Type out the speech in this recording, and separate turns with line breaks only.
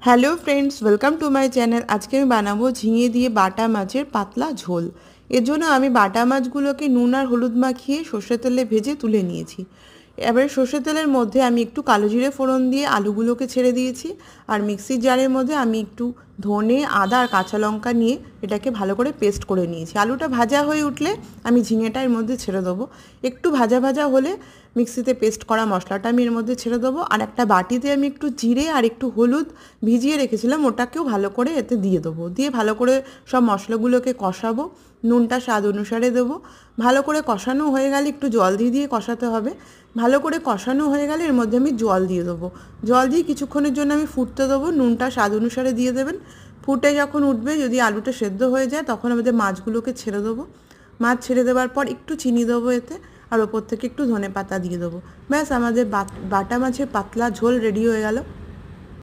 Hello friends, welcome to my channel. আজকে আমি বানাবো ঝিঙে দিয়ে বাটা মাছের পাতলা ঝোল। এর জন্য আমি বাটা মাছগুলোকে নুন আর হলুদ মাখিয়ে সর্ষের তেলে ভেজে তুলে নিয়েছি। এবারে সর্ষের তেলের মধ্যে আমি একটু কালো জিরে ফোড়ন দিয়ে আলুগুলোকে ছেড়ে দিয়েছি। আর মিক্সির জারের মধ্যে আমি একটু ধনে, আদা আর কাঁচা লঙ্কা নিয়ে এটাকে ভালো করে পেস্ট করে নিয়েছি। আলুটা ভাজা হয়ে উঠলে আমি ঝিঙেটা এর মধ্যে ছেড়ে দেবো। একটু ভাজা ভাজা হলে মিক্সিতে পেস্ট করা মশলাটা আমি এর মধ্যে ছেড়ে দেবো। আর একটা বাটিতে আমি একটু জিরে আর একটু হলুদ ভিজিয়ে রেখেছিলাম, ওটাকেও ভালো করে এতে দিয়ে দেবো। দিয়ে ভালো করে সব মশলাগুলোকে কষাবো। নুনটা স্বাদ অনুসারে দেবো। ভালো করে কষানো হয়ে গেলে একটু জল দিয়ে দিয়ে কষাতে হবে। ভালো করে কষানো হয়ে গেলে এর মধ্যে আমি জল দিয়ে দেবো। জল দিয়ে কিছুক্ষণের জন্য আমি ফুটতে দেবো। নুনটা স্বাদ অনুসারে দিয়ে দেবেন। ফুটে যখন উঠবে, যদি আলুটা সেদ্ধ হয়ে যায়, তখন আমাদের মাছগুলোকে ছেড়ে দেবো। মাছ ছেড়ে দেওয়ার পর একটু চিনি দেবো এতে, আর ওপর থেকে একটু ধনে পাতা দিয়ে দেবো। ব্যাস, আমাদের বাটা মাছের পাতলা ঝোল রেডি হয়ে গেল।